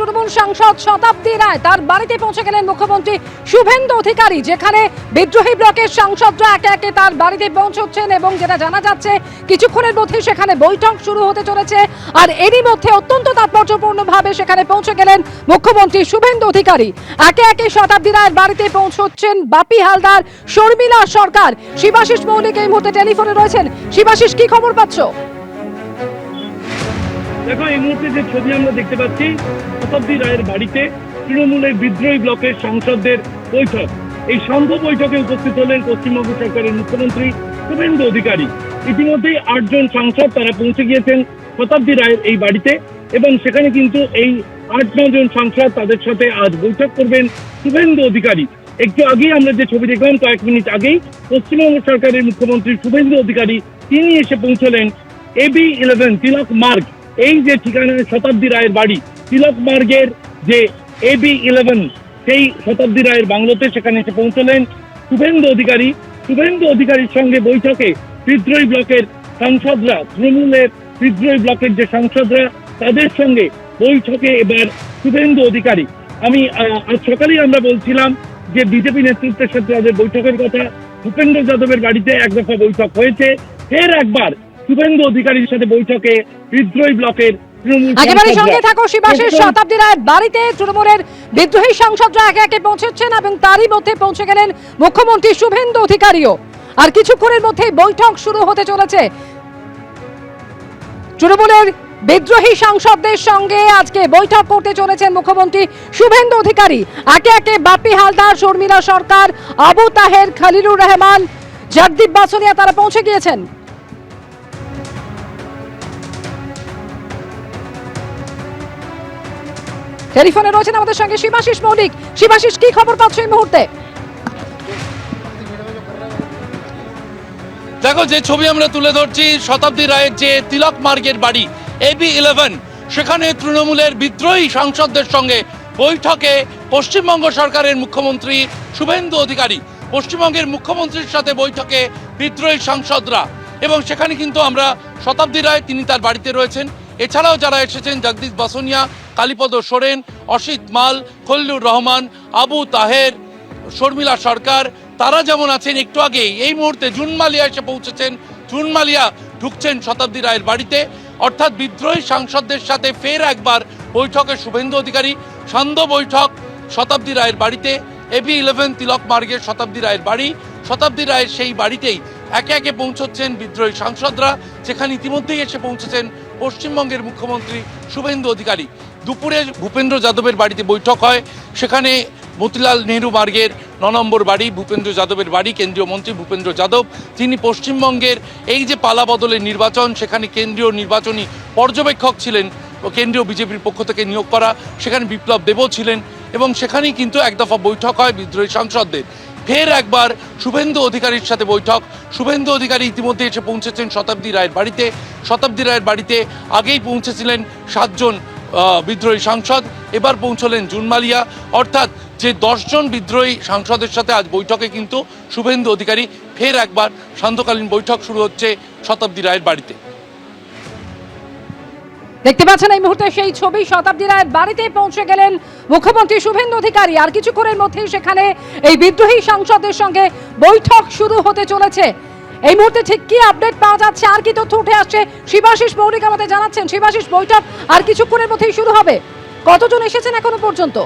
তৃণমূল সাংসদ শতাব্দী রায় তার বাড়িতে পৌঁছে গেলেন মুখ্যমন্ত্রী শুভেন্দু অধিকারী, যেখানে বিদ্রোহী ব্লকের সাংসদরা একে একে তার বাড়িতে পৌঁছচ্ছেন এবং যেটা জানা যাচ্ছে কিছুক্ষণের মধ্যে সেখানে বৈঠক শুরু হতে চলেছে। আর এরই মধ্যে অত্যন্ত তাৎপর্যপূর্ণভাবে সেখানে পৌঁছে গেলেন মুখ্যমন্ত্রী শুভেন্দু অধিকারী। একে একে শতাব্দী রায়ের বাড়িতে পৌঁছচ্ছেন বাপি হালদার, শর্মিলা সরকার, শিবাশিস মৌলিক এই মুহূর্তে টেলিফোনে রয়েছেন। শিবাশিস, কি খবর পাচ্ছ? দেখো, এই মুহূর্তে যে ছবি আমরা দেখতে পাচ্ছি, শতাব্দী রায়ের বাড়িতে তৃণমূলের বিদ্রোহী ব্লকের সাংসদদের বৈঠক। এই সংঘ বৈঠকে উপস্থিত হলেন পশ্চিমবঙ্গ সরকারের মুখ্যমন্ত্রী শুভেন্দু অধিকারী। ইতিমধ্যেই 8 জন সাংসদ তারা পৌঁছে গিয়েছেন শতাব্দী রায়ের এই বাড়িতে এবং সেখানে কিন্তু এই 8-9 জন সাংসদ তাদের সাথে আজ বৈঠক করবেন শুভেন্দু অধিকারী। একটু আগেই আমরা যে ছবি দেখলাম, কয়েক মিনিট আগেই পশ্চিমবঙ্গ সরকারের মুখ্যমন্ত্রী শুভেন্দু অধিকারী তিনি এসে পৌঁছলেন AB11 তিলক মার্গ, এই যে ঠিকানায় শতাব্দী রায়ের বাড়ি, তিলক মার্গের যে AB11 সেই শতাব্দী রায়ের বাংলোতে সেখানে এসে পৌঁছলেন শুভেন্দু অধিকারী। শুভেন্দু অধিকারীর সঙ্গে বৈঠকে বিদ্রোহী ব্লকের সাংসদরা, তৃণমূলের বিদ্রোহী ব্লকের যে সাংসদরা তাদের সঙ্গে বৈঠকে এবার শুভেন্দু অধিকারী। আমি আজ সকালেই আমরা বলছিলাম যে বিজেপি নেতৃত্বের সাথে তাদের বৈঠকের কথা। ভূপেন্দ্র যাদবের বাড়িতে এক দফা বৈঠক হয়েছে, ফের একবার শুভেন্দু অধিকারীর সাথে বৈঠকে বিদ্রোহী ব্লকের একেবারে সঙ্গে থাকো শিবাশিস। শতাব্দী রায়ের বাড়িতে তৃণমূলের বিদ্রোহী সাংসদরা একে একে পৌঁছেছেন এবং তারই মধ্যে পৌঁছে গেলেন মুখ্যমন্ত্রী শুভেন্দু অধিকারীও। আর কিছুক্ষণের মধ্যেই বৈঠক শুরু হতে চলেছে। তৃণমূলের বিদ্রোহী সাংসদদের সঙ্গে আজকে বৈঠক করতে চলেছেন মুখ্যমন্ত্রী শুভেন্দু অধিকারী। একে একে বাপি হালদার, শর্মিলা সরকার, আবু তাহের, খলিলুর রহমান, জগদীপ বাসনিয়া তারা পৌঁছে গিয়েছেন। টেলিফোনে রয়েছেন আমাদের সঙ্গে শিবাশিস মৌলিক। শিবাশিস, কি খবর পাচ্ছ এই মুহূর্তে? দেখো, যে ছবি আমরা তুলে ধরছি, শতাব্দী রায়ের যে তিলক মার্গের বাড়ি AB11, সেখানে তৃণমূলের বিদ্রোহী সাংসদদের সঙ্গে বৈঠকে পশ্চিমবঙ্গ সরকারের মুখ্যমন্ত্রী শুভেন্দু অধিকারী। পশ্চিমবঙ্গের মুখ্যমন্ত্রীর সাথে বৈঠকে বিদ্রোহী সাংসদরা, এবং সেখানে কিন্তু আমরা শতাব্দী রায় তিনি তার বাড়িতে রয়েছেন। এছাড়াও যারা এসেছেন জগদীশ বাসনিয়া, কালীপদ সোরেন, অসিত মাল, খলিলুর রহমান, আবু তাহের, শর্মিলা সরকার, তারা যেমন আছেন। একটু আগেই এই মুহূর্তে জুন মালিয়া এসে পৌঁছেছেন। জুন মালিয়া ঢুকছেন শতাব্দী রায়ের বাড়িতে। অর্থাৎ বিদ্রোহী সাংসদদের সাথে ফের একবার বৈঠকে শুভেন্দু অধিকারী। সান্ধ্য বৈঠক শতাব্দী রায়ের বাড়িতে, AB11 তিলক মার্গের শতাব্দী রায়ের বাড়ি। শতাব্দী রায়ের সেই বাড়িতেই একে একে পৌঁছচ্ছেন বিদ্রোহী সাংসদরা, যেখানে ইতিমধ্যেই এসে পৌঁছেছেন পশ্চিমবঙ্গের মুখ্যমন্ত্রী শুভেন্দু অধিকারী। দুপুরে ভূপেন্দ্র যাদবের বাড়িতে বৈঠক হয়। সেখানে মতিলাল নেহরু মার্গের 9 নম্বর বাড়ি, ভূপেন্দ্র যাদবের বাড়ি। কেন্দ্রীয় মন্ত্রী ভূপেন্দ্র যাদব তিনি পশ্চিমবঙ্গের এই যে পালা বদলের নির্বাচন, সেখানে কেন্দ্রীয় নির্বাচনী পর্যবেক্ষক ছিলেন, কেন্দ্রীয় বিজেপির পক্ষ থেকে নিয়োগ করা। সেখানে বিপ্লব দেবও ছিলেন এবং সেখানেই কিন্তু এক দফা বৈঠক হয় বিদ্রোহী সাংসদদের। ফের একবার শুভেন্দু অধিকারীর সাথে বৈঠক। শুভেন্দু অধিকারী ইতিমধ্যে এসে পৌঁছেছেন শতাব্দী রায়ের বাড়িতে। শতাব্দী রায়ের বাড়িতে আগেই পৌঁছেছিলেন 7 জন বিদ্রোহী সাংসদ, এবার পৌঁছলেন জুন মালিয়া। অর্থাৎ যে 10 জন বিদ্রোহী সাংসদের সাথে আজ বৈঠকে কিন্তু শুভেন্দু অধিকারী ফের একবার সান্ধ্যকালীন বৈঠক শুরু হচ্ছে শতাব্দী রায়ের বাড়িতে। দেখতে পাচ্ছেন এই মুহূর্তে সেই ছবি, শতাব্দী রায়ের বাড়িতে পৌঁছে গেলেন মুখ্যমন্ত্রী শুভেন্দু অধিকারী। আর কিছুক্ষণের মধ্যেই সেখানে এই বিদ্রোহী সাংসদদের সঙ্গে বৈঠক শুরু হতে চলেছে। এই মুহূর্তে ঠিক কি আপডেট পাওয়া যাচ্ছে, আর কি তথ্য উঠে আসছে, শিবাশিস মৌলিক আমাদের জানাচ্ছেন। শিবাশিস, বৈঠক আর কিছুক্ষণের মধ্যেই শুরু হবে, কতজন এসেছেন এখনো পর্যন্ত?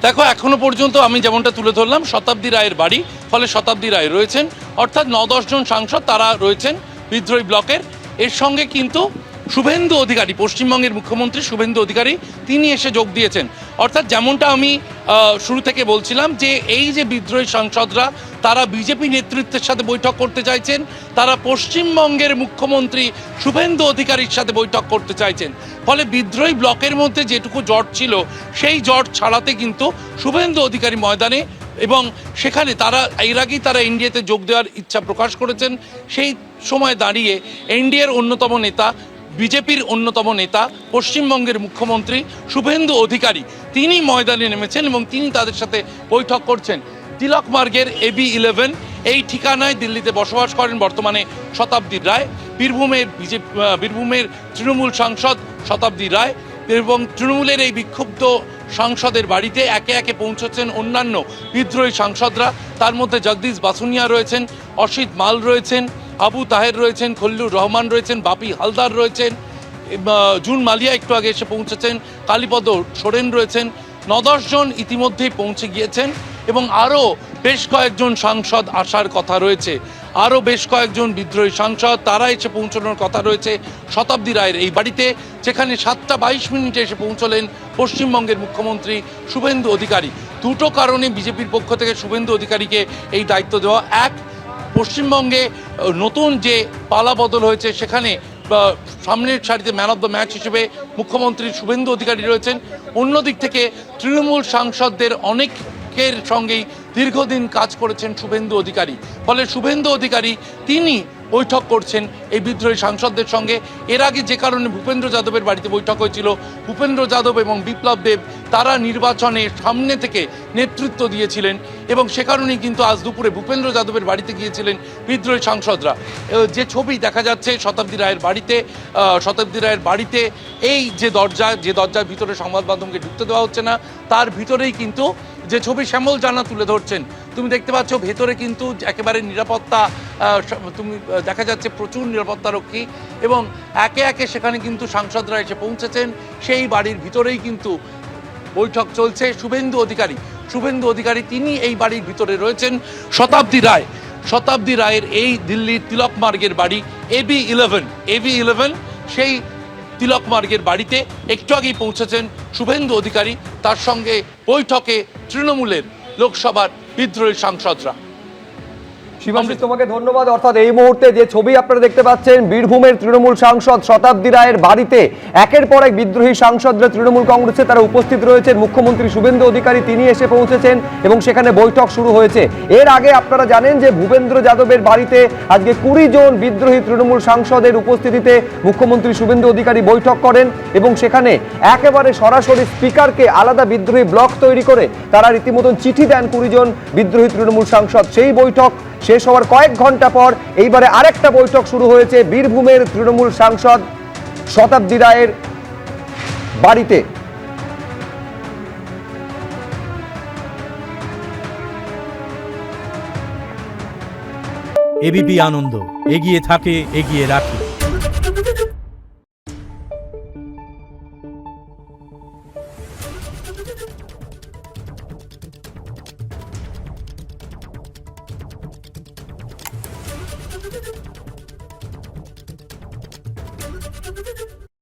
দেখো এখনো পর্যন্ত আমি যেমনটা তুলে ধরলাম, শতাব্দী রায়ের বাড়ি, ফলে শতাব্দী রায় রয়েছেন। অর্থাৎ 9-10 জন সাংসদ তারা রয়েছেন বিদ্রোহী ব্লকের। এর সঙ্গে কিন্তু শুভেন্দু অধিকারী, পশ্চিমবঙ্গের মুখ্যমন্ত্রী শুভেন্দু অধিকারী তিনি এসে যোগ দিয়েছেন। অর্থাৎ যেমনটা আমি শুরু থেকে বলছিলাম যে এই যে বিদ্রোহী সাংসদরা তারা বিজেপি নেতৃত্বের সাথে বৈঠক করতে চাইছেন, তারা পশ্চিমবঙ্গের মুখ্যমন্ত্রী শুভেন্দু অধিকারীর সাথে বৈঠক করতে চাইছেন। ফলে বিদ্রোহী ব্লকের মধ্যে যেটুকু জট ছিল সেই জট ছাড়াতে কিন্তু শুভেন্দু অধিকারী ময়দানে, এবং সেখানে তারা এর আগেই তারা এনডিএতে যোগ দেওয়ার ইচ্ছা প্রকাশ করেছেন। সেই সময় দাঁড়িয়ে এনডিএর অন্যতম নেতা, বিজেপির অন্যতম নেতা, পশ্চিমবঙ্গের মুখ্যমন্ত্রী শুভেন্দু অধিকারী তিনি ময়দানে নেমেছেন এবং তিনি তাদের সাথে বৈঠক করছেন। তিলক মার্গের AB11 এই ঠিকানায় দিল্লিতে বসবাস করেন বর্তমানে শতাব্দী রায়। বীরভূমের তৃণমূল সাংসদ শতাব্দী রায় এবং তৃণমূলের এই বিক্ষুব্ধ সাংসদের বাড়িতে একে একে পৌঁছচ্ছেন অন্যান্য বিদ্রোহী সাংসদরা। তার মধ্যে জগদীশ বাসুনিয়া রয়েছেন, অসিত মাল রয়েছেন, আবু তাহের রয়েছেন, খল্লুর রহমান রয়েছেন, বাপি হালদার রয়েছেন, জুন মালিয়া একটু আগে এসে পৌঁছেছেন, কালীপদ সোরেন রয়েছেন। 9-10 জন ইতিমধ্যেই পৌঁছে গিয়েছেন এবং আরও বেশ কয়েকজন সাংসদ আসার কথা রয়েছে। আরও বেশ কয়েকজন বিদ্রোহী সাংসদ তারা এসে পৌঁছানোর কথা রয়েছে শতাব্দী রায়ের এই বাড়িতে, যেখানে 7:22 এসে পৌঁছলেন পশ্চিমবঙ্গের মুখ্যমন্ত্রী শুভেন্দু অধিকারী। দুটো কারণে বিজেপির পক্ষ থেকে শুভেন্দু অধিকারীকে এই দায়িত্ব দেওয়া। এক, পশ্চিমবঙ্গে নতুন যে পালা বদল হয়েছে সেখানে সামনের সারিতে ম্যান অফ দ্য ম্যাচ হিসেবে মুখ্যমন্ত্রী শুভেন্দু অধিকারী রয়েছেন। অন্যদিক থেকে তৃণমূল সাংসদদের অনেকের সঙ্গেই দীর্ঘদিন কাজ করেছেন শুভেন্দু অধিকারী। ফলে শুভেন্দু অধিকারী তিনি বৈঠক করছেন এই বিদ্রোহী সাংসদদের সঙ্গে। এর আগে যে কারণে ভূপেন্দ্র যাদবের বাড়িতে বৈঠক হয়েছিল, ভূপেন্দ্র যাদব এবং বিপ্লব দেব তারা নির্বাচনে সামনে থেকে নেতৃত্ব দিয়েছিলেন এবং সে কারণেই কিন্তু আজ দুপুরে ভূপেন্দ্র যাদবের বাড়িতে গিয়েছিলেন বিদ্রোহী সাংসদরা। যে ছবি দেখা যাচ্ছে শতাব্দী রায়ের বাড়িতে এই যে দরজার ভিতরে সংবাদ মাধ্যমকে ঢুকতে দেওয়া হচ্ছে না, তার ভিতরেই কিন্তু যে ছবি শ্যামল জানা তুলে ধরছেন, তুমি দেখতে পাচ্ছ ভেতরে কিন্তু একেবারে নিরাপত্তা, তুমি দেখা যাচ্ছে প্রচুর নিরাপত্তারক্ষী এবং একে একে সেখানে কিন্তু সাংসদরা এসে পৌঁছেছেন। সেই বাড়ির ভিতরেই কিন্তু বৈঠক চলছে। শুভেন্দু অধিকারী তিনি এই বাড়ির ভিতরে রয়েছেন। শতাব্দী রায়ের এই দিল্লির তিলক মার্গের বাড়ি AB11 সেই তিলক মার্গের বাড়িতে একটু আগেই পৌঁছেছেন শুভেন্দু অধিকারী। তার সঙ্গে বৈঠকে তৃণমূলের লোকসভার বিদ্রোহী সাংসদরা। শিবাংশু, তোমাকে ধন্যবাদ। অর্থাৎ এই মুহূর্তে যে ছবি আপনারা দেখতে পাচ্ছেন, বীরভূমের তৃণমূল সাংসদ শতাব্দী রায়ের বাড়িতে একের পর এক বিদ্রোহী সাংসদরা তৃণমূল কংগ্রেসে তারা উপস্থিত রয়েছেন। মুখ্যমন্ত্রী শুভেন্দু অধিকারী তিনি এসে পৌঁছেছেন এবং সেখানে বৈঠক শুরু হয়েছে। এর আগে আপনারা জানেন যে ভূপেন্দ্র যাদবের বাড়িতে আজকে 20 জন বিদ্রোহী তৃণমূল সাংসদের উপস্থিতিতে মুখ্যমন্ত্রী শুভেন্দু অধিকারী বৈঠক করেন এবং সেখানে একেবারে সরাসরি স্পিকারকে আলাদা বিদ্রোহী ব্লক তৈরি করে তারা রীতিমতন চিঠি দেন 20 জন বিদ্রোহী তৃণমূল সাংসদ। সেই বৈঠক শেষ হওয়ার কয়েক ঘন্টা পর এইবারে আরেকটা বৈঠক শুরু হয়েছে বীরভূমের তৃণমূল সাংসদ শতাব্দী রায়ের বাড়িতে। এবিপি আনন্দ, এগিয়ে থাকে, এগিয়ে রাখে।